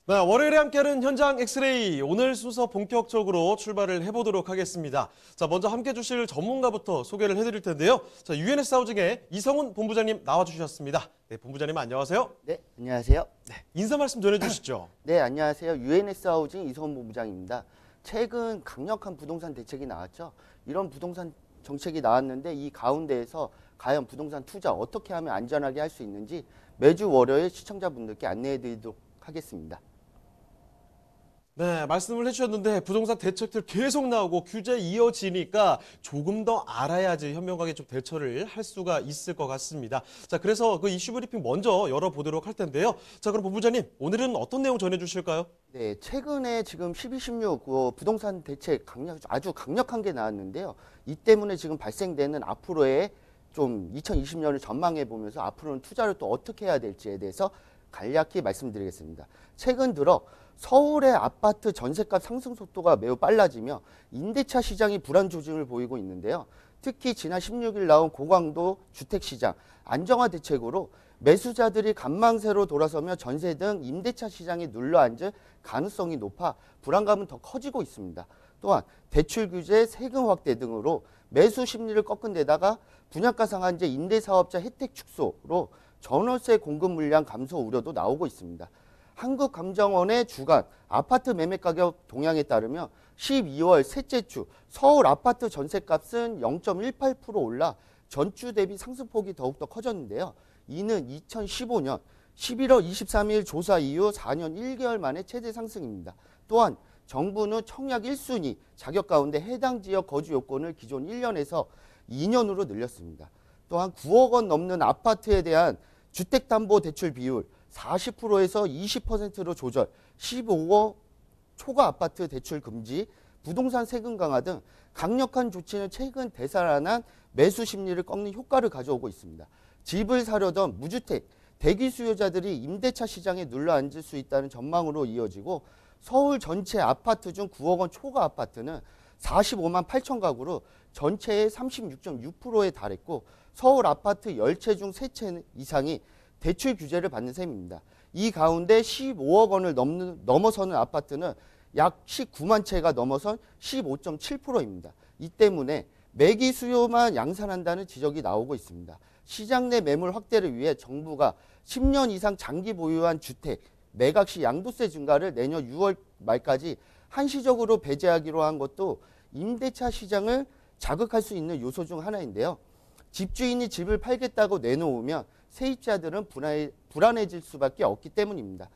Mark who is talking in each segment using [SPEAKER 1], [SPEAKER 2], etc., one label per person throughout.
[SPEAKER 1] 네, 월요일에 함께하는 현장 엑스레이. 오늘 순서 본격적으로 출발을 해보도록 하겠습니다. 자, 먼저 함께 해주실 전문가부터 소개를 해드릴 텐데요. 자, UNS 하우징의 이성훈 본부장님 나와주셨습니다. 네, 본부장님 안녕하세요.
[SPEAKER 2] 네, 안녕하세요.
[SPEAKER 1] 네, 인사 말씀 전해주시죠.
[SPEAKER 2] 네, 안녕하세요. UNS 하우징 이성훈 본부장입니다. 최근 강력한 부동산 대책이 나왔죠. 이런 부동산 정책이 나왔는데 이 가운데에서 과연 부동산 투자 어떻게 하면 안전하게 할 수 있는지 매주 월요일 시청자분들께 안내해드리도록 하겠습니다.
[SPEAKER 1] 네, 말씀을 해주셨는데 부동산 대책들 계속 나오고 규제 이어지니까 조금 더 알아야지 현명하게 좀 대처를 할 수가 있을 것 같습니다. 자, 그래서 그 이슈 브리핑 먼저 열어보도록 할 텐데요. 자, 그럼 본부장님, 오늘은 어떤 내용 전해주실까요?
[SPEAKER 2] 네, 최근에 지금 12.16 부동산 대책 아주 강력한 게 나왔는데요. 이 때문에 지금 발생되는 앞으로의 좀 2020년을 전망해 보면서 앞으로는 투자를 또 어떻게 해야 될지에 대해서 간략히 말씀드리겠습니다. 최근 들어 서울의 아파트 전셋값 상승 속도가 매우 빨라지며 임대차 시장이 불안 조짐을 보이고 있는데요. 특히 지난 16일 나온 고강도 주택시장 안정화 대책으로 매수자들이 간망세로 돌아서며 전세 등 임대차 시장에 눌러앉을 가능성이 높아 불안감은 더 커지고 있습니다. 또한 대출 규제, 세금 확대 등으로 매수 심리를 꺾은 데다가 분양가 상한제, 임대사업자 혜택 축소로 전월세 공급 물량 감소 우려도 나오고 있습니다. 한국감정원의 주간 아파트 매매 가격 동향에 따르면 12월 셋째 주 서울 아파트 전셋값은 0.18% 올라 전주 대비 상승폭이 더욱더 커졌는데요. 이는 2015년 11월 23일 조사 이후 4년 1개월 만에 최대 상승입니다. 또한 정부는 청약 1순위 자격 가운데 해당 지역 거주 요건을 기존 1년에서 2년으로 늘렸습니다. 또한 9억 원 넘는 아파트에 대한 주택담보대출 비율 40%에서 20%로 조절, 15억 초과 아파트 대출 금지, 부동산 세금 강화 등 강력한 조치는 최근 되살아난 매수 심리를 꺾는 효과를 가져오고 있습니다. 집을 사려던 무주택, 대기 수요자들이 임대차 시장에 눌러앉을 수 있다는 전망으로 이어지고 서울 전체 아파트 중 9억 원 초과 아파트는 45만 8천 가구로 전체의 36.6%에 달했고 서울 아파트 10채 중 3채 이상이 대출 규제를 받는 셈입니다. 이 가운데 15억 원을 넘어서는 아파트는 약 19만 채가 넘어선 15.7%입니다. 이 때문에 매기 수요만 양산한다는 지적이 나오고 있습니다. 시장 내 매물 확대를 위해 정부가 10년 이상 장기 보유한 주택 매각 시 양도세 증가를 내년 6월 말까지 한시적으로 배제하기로 한 것도 임대차 시장을 자극할 수 있는 요소 중 하나인데요. 집주인이 집을 팔겠다고 내놓으면 세입자들은 불안해질 수밖에 없기 때문입니다.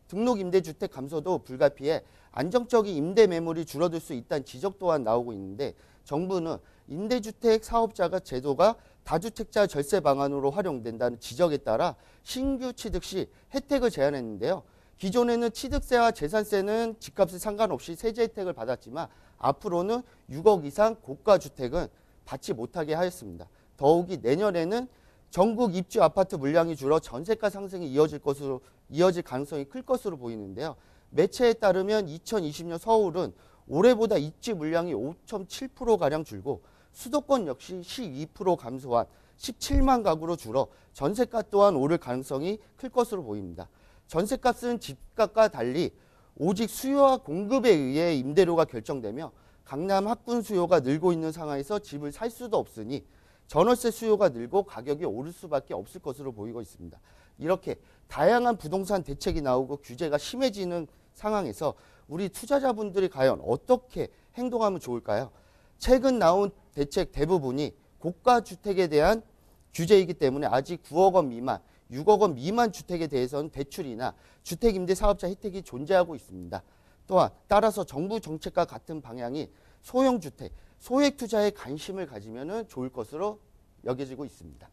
[SPEAKER 2] 등록임대주택 감소도 불가피해 안정적인 임대 매물이 줄어들 수 있다는 지적 또한 나오고 있는데 정부는 임대주택 사업자가 제도가 다주택자 절세 방안으로 활용된다는 지적에 따라 신규 취득 시 혜택을 제한했는데요. 기존에는 취득세와 재산세는 집값에 상관없이 세제 혜택을 받았지만 앞으로는 6억 이상 고가 주택은 받지 못하게 하였습니다. 더욱이 내년에는 전국 입주 아파트 물량이 줄어 전세가 상승이 이어질 가능성이 클 것으로 보이는데요. 매체에 따르면 2020년 서울은 올해보다 입주 물량이 5.7%가량 줄고 수도권 역시 12% 감소한 17만 가구로 줄어 전세가 또한 오를 가능성이 클 것으로 보입니다. 전세값은 집값과 달리 오직 수요와 공급에 의해 임대료가 결정되며 강남 학군 수요가 늘고 있는 상황에서 집을 살 수도 없으니 전월세 수요가 늘고 가격이 오를 수밖에 없을 것으로 보이고 있습니다. 이렇게 다양한 부동산 대책이 나오고 규제가 심해지는 상황에서 우리 투자자분들이 과연 어떻게 행동하면 좋을까요? 최근 나온 대책 대부분이 고가 주택에 대한 규제이기 때문에 아직 9억 원 미만, 6억 원 미만 주택에 대해서는 대출이나 주택임대사업자 혜택이 존재하고 있습니다. 또한 따라서 정부 정책과 같은 방향이 소형주택, 소액 투자에 관심을 가지면 좋을 것으로 여겨지고 있습니다.